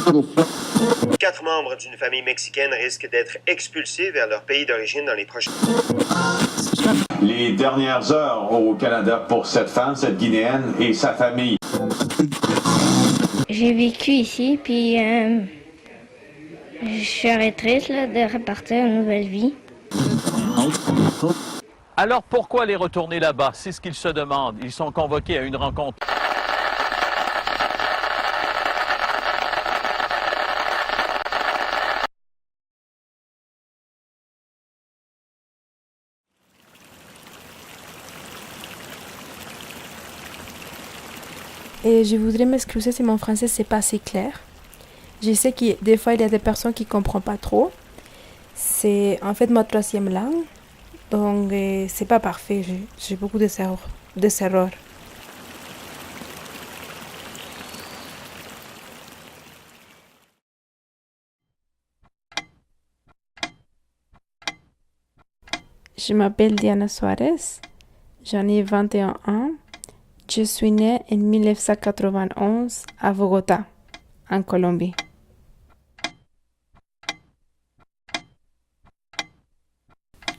4 membres d'une famille mexicaine risquent d'être expulsés vers leur pays d'origine dans les prochains... Les dernières heures au Canada pour cette femme, cette Guinéenne et sa famille. J'ai vécu ici, puis je serais triste là, de repartir une nouvelle vie. Alors pourquoi les retourner là-bas? C'est ce qu'ils se demandent. Ils sont convoqués à une rencontre. Et je voudrais m'excuser si mon français c'est pas assez clair. Je sais que des fois il y a des personnes qui comprennent pas trop. C'est en fait ma troisième langue, donc c'est pas parfait. J'ai beaucoup d'erreurs. Je m'appelle Diana Suarez, j'en ai 21 ans. Je suis née en 1991 à Bogota, en Colombie.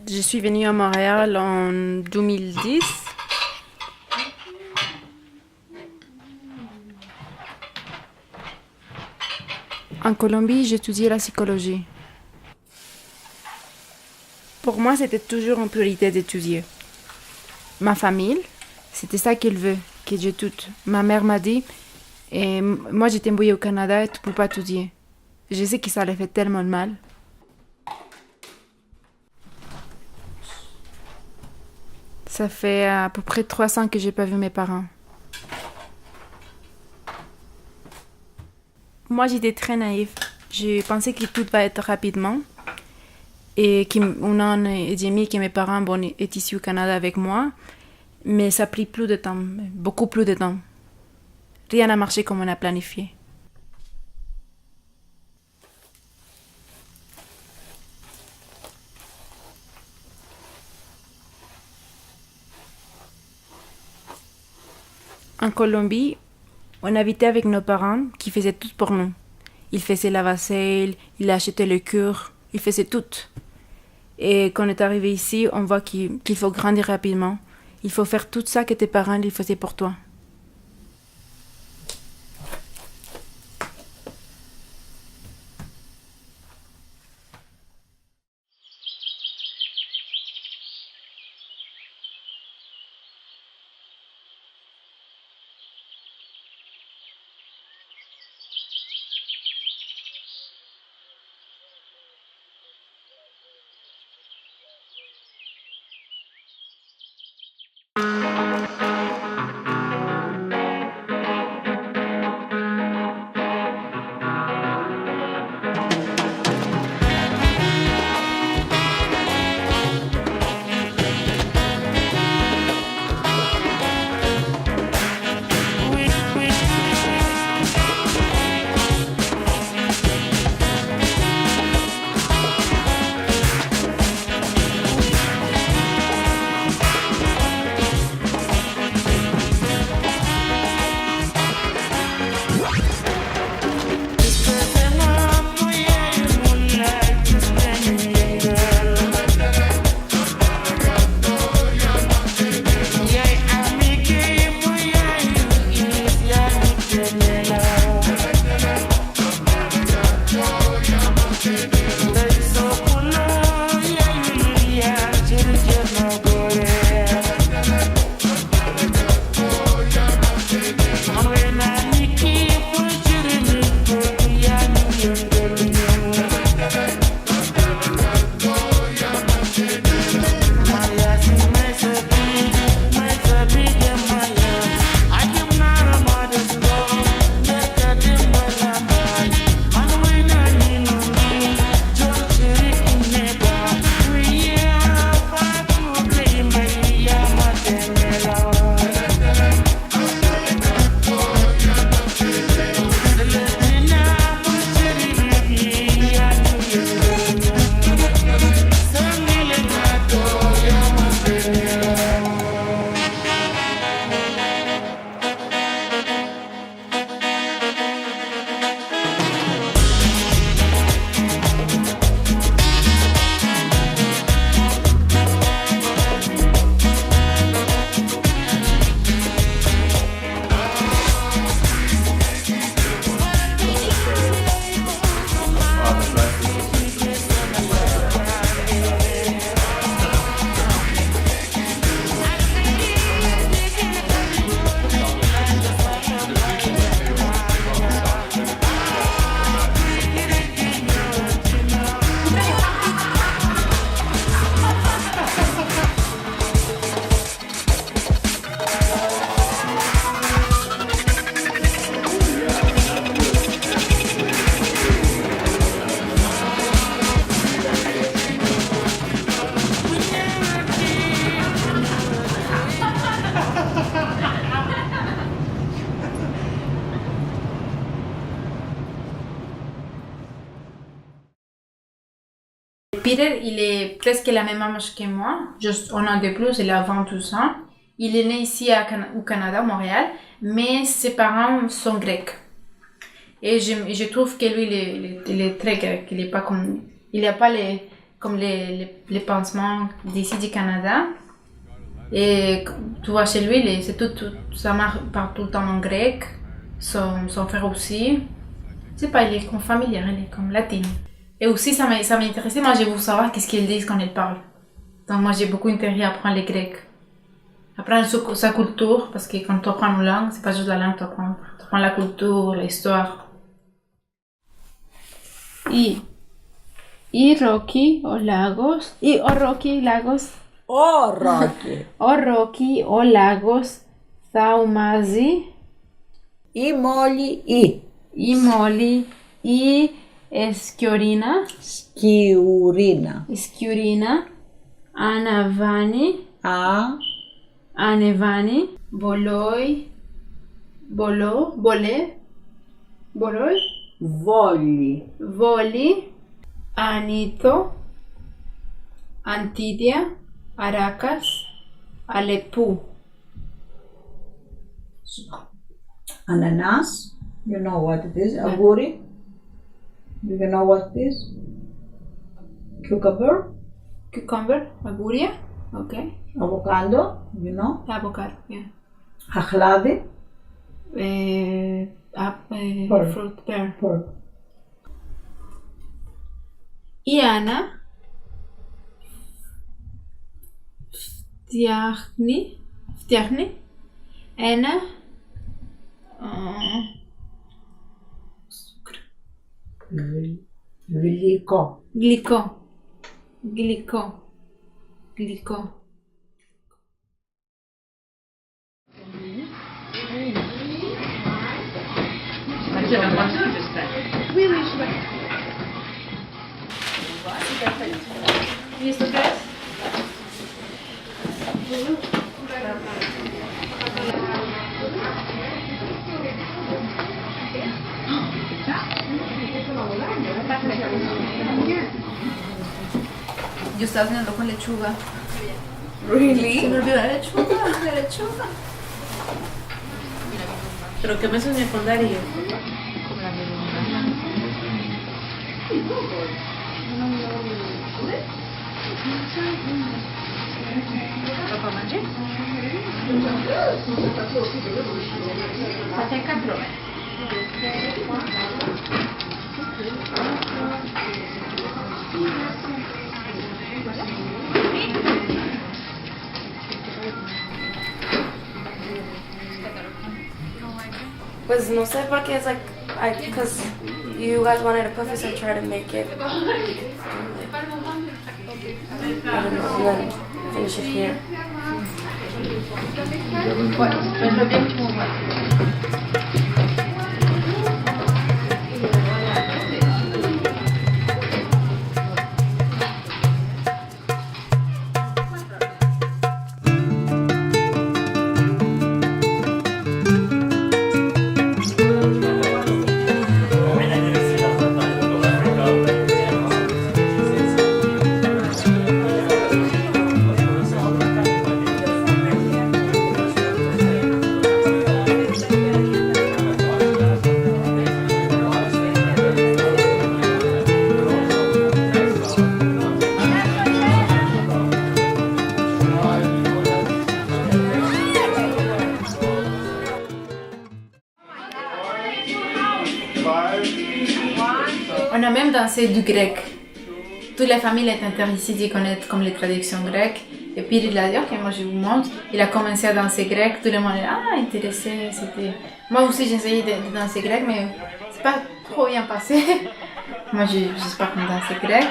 Je suis venue à Montréal en 2010. En Colombie, j'étudiais la psychologie. Pour moi, c'était toujours une priorité d'étudier. Ma famille, c'était ça qu'elle veut, que j'étudie. Ma mère m'a dit, et moi j'étais envoyée au Canada et tu peux pas étudier. Je sais que ça allait fait tellement de mal. Ça fait à peu près 3 ans que j'ai pas vu mes parents. Moi, j'étais très naïve. Je pensais que tout va être rapidement. Et qu'un an et demi que mes parents est ici au Canada avec moi. Mais ça a pris plus de temps, beaucoup plus de temps. Rien n'a marché comme on a planifié. En Colombie, on habitait avec nos parents qui faisaient tout pour nous. Ils faisaient la vaisselle, ils achetaient le cure, ils faisaient tout. Et quand on est arrivé ici, on voit qu'il faut grandir rapidement. Il faut faire tout ça que tes parents ils faisaient pour toi. Peter, il est presque la même âge que moi, juste un an de plus, il a 22 ans. Il est né ici au Canada, à Montréal, mais ses parents sont grecs. Et je trouve que lui, il est très grec. Il est pas comme, il n'a pas les pansements d'ici du Canada. Et tu vois, chez lui, c'est tout, ça marche partout le temps en grec. Son frère aussi. Je sais pas, il est comme familier, il est comme latin. Et aussi, ça m'a intéressé. Moi, j'ai voulu savoir qu'est-ce qu'ils disent quand ils parlent. Donc, moi, j'ai beaucoup intérêt à apprendre les grecs. Apprendre sa culture, parce que quand tu apprends une langue, c'est pas juste la langue que tu apprends. Tu apprends la culture, l'histoire. Y Rocky o Lagos. O Rocky Lagos. Oh, Rocky. O Rocky o Lagos. Thaumazi. I mogli i. I Moli. I Schiorina. Schiurina. Anavani. A. Anevani. Boloi. Boloi. Vogli. Anito. Antidia. Aracas. Aleppo. Ananas. You know what it is. Aguri. Do you know what it is? Cucumber. Aguria. Okay. Avocado. You know. Avocado. Yeah. Achlade. Pear. Fruit pear. Pork. Iana. Φτιάχνει ένα γλυκό. ¿Listo, Pérez? Yo estaba soñando con lechuga. Really? Se me olvidó la lechuga. ¿Pero qué me soñé con Darío? Papá mangé? Até quebrou. Pues no sé por qué, it's like, because you guys wanted a puffy, so I tried to make it. I don't know, and then finish it here. On a même dansé du grec. Toute la famille est intéressée de connaître comme les traductions grecques. Et puis il a dit, ok, moi je vous montre. Il a commencé à danser grec. Tout le monde est intéressé. Moi aussi j'ai essayé de danser grec, mais c'est pas trop bien passé. Moi j'espère qu'on danse grec.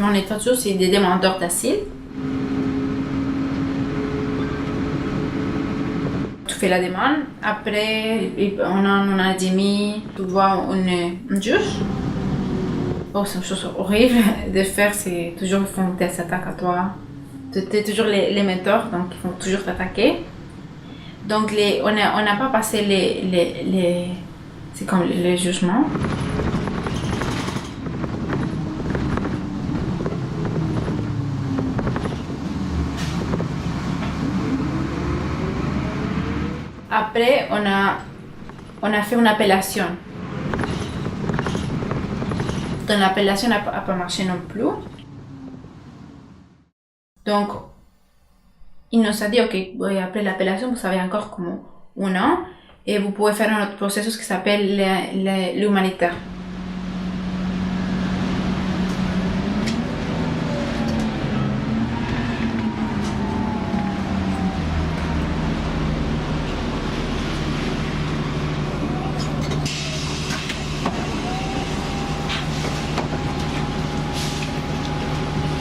On est toujours c'est des demandeurs d'asile. Tu fais la demande, après on a dit tu vois un juge. Oh, c'est une chose horrible de faire, c'est toujours ils font des attaques à toi. T'es toujours les mentors, donc ils vont toujours t'attaquer. Donc on n'a pas passé c'est comme les jugements. Après, on a fait une appellation. Donc l'appellation n'a pas marché non plus. Donc, il nous a dit, ok, après l'appellation, vous avez encore comme 1 an et vous pouvez faire un autre processus qui s'appelle l'humanitaire.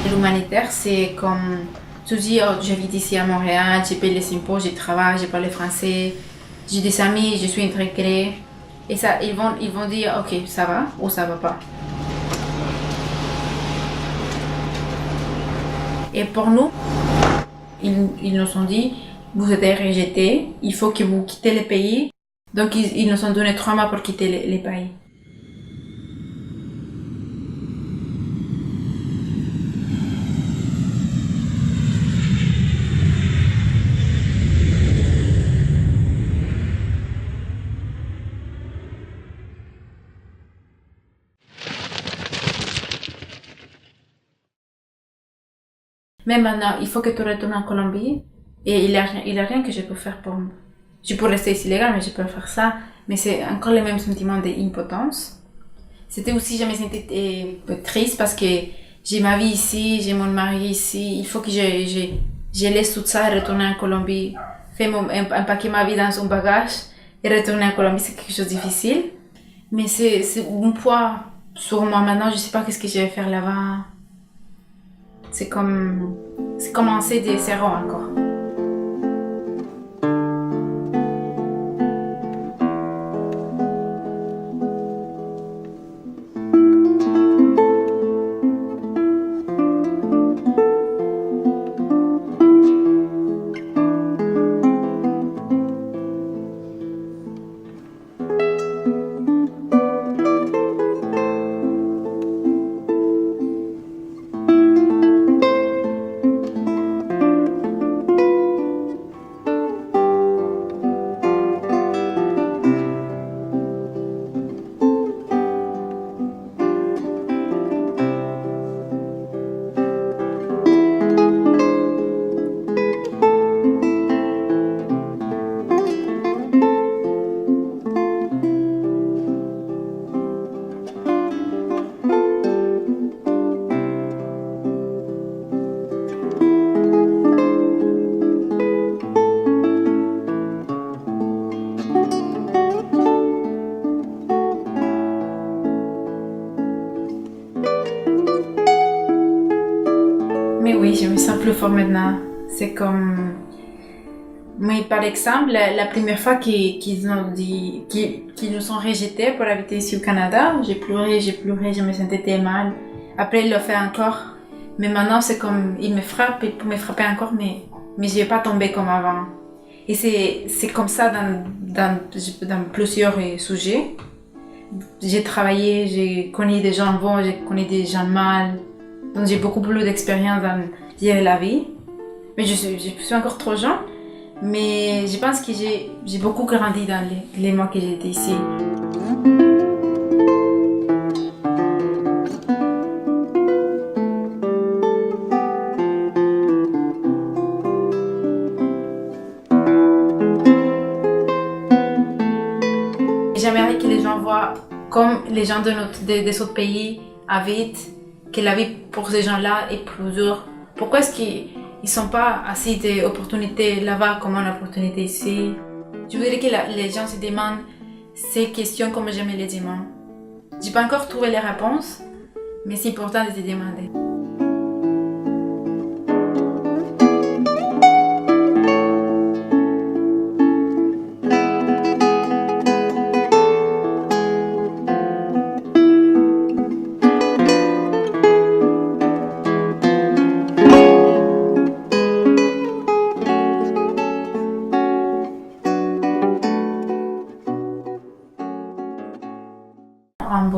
L'humanitaire, c'est comme tu dis, oh, j'habite ici à Montréal, je paye les impôts, je travaille, je parle français, j'ai des amis, je suis intégrée. Et ça, ils vont dire, ok, ça va ou ça va pas. Et pour nous, ils nous ont dit, vous êtes rejetés, il faut que vous quittez le pays. Donc ils nous ont donné 3 mois pour quitter les pays. Mais maintenant, il faut que tu retournes en Colombie et il y a rien que je peux faire pour moi. Je peux rester ici légal, mais je peux faire ça. Mais c'est encore le même sentiment d'impotence. C'était aussi, je me sentais triste parce que j'ai ma vie ici, j'ai mon mari ici. Il faut que je laisse tout ça et retourner en Colombie. Empaquer ma vie dans un bagage et retourner en Colombie, c'est quelque chose de difficile. Mais c'est un poids sur moi maintenant, je sais pas qu'est-ce que je vais faire là-bas. C'est commencer de zéro encore. Mais oui, je me sens plus fort maintenant. C'est comme... Mais par exemple, la première fois qu'ils nous ont rejetés pour habiter ici au Canada, j'ai pleuré, je me sentais très mal. Après, ils l'ont fait encore. Mais maintenant, c'est comme... Ils me frappent, ils peuvent me frapper encore, mais je vais pas tomber comme avant. Et c'est comme ça dans plusieurs sujets. J'ai travaillé, j'ai connu des gens bons, j'ai connu des gens mal. Donc j'ai beaucoup plus d'expérience dans gérer la vie. Mais je suis encore trop jeune. Mais je pense que j'ai beaucoup grandi dans les mois que j'étais ici. J'aimerais que les gens voient comme les gens des autres pays habitent, que la vie pour ces gens-là est plus dure. Pourquoi est-ce qu'ils ne sont pas assez d'opportunités là-bas comme une opportunité ici? Je voudrais que les gens se demandent ces questions comme je me les demande. Je n'ai pas encore trouvé les réponses, mais c'est important de se demander.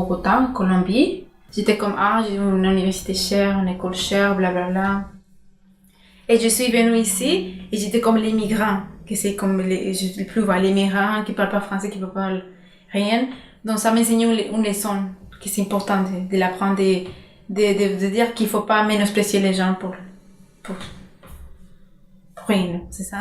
Bogota, en Colombie. J'étais comme, j'ai une université chère, une école chère, blablabla. Et je suis venue ici et j'étais comme l'immigrant, que c'est comme je ne plus voir l'immigrant qui ne parle pas français, qui ne parle pas rien. Donc ça m'a enseigné une leçon qui est importante, de l'apprendre, de dire qu'il ne faut pas ménosprecier les gens pour rien, c'est ça.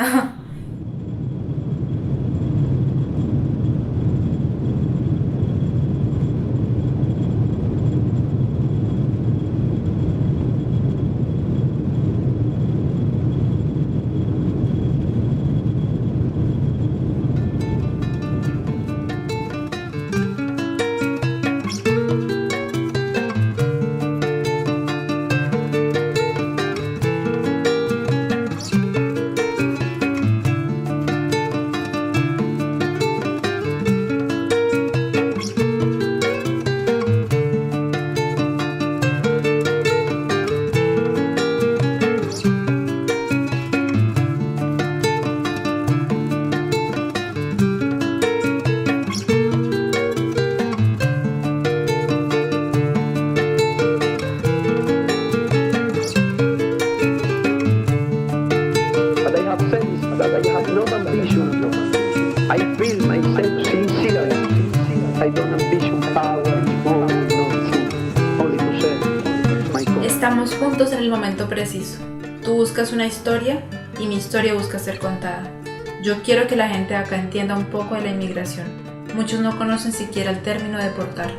Estamos juntos en el momento preciso. Tú buscas una historia y mi historia busca ser contada. Yo quiero que la gente acá entienda un poco de la inmigración. Muchos no conocen siquiera el término deportar.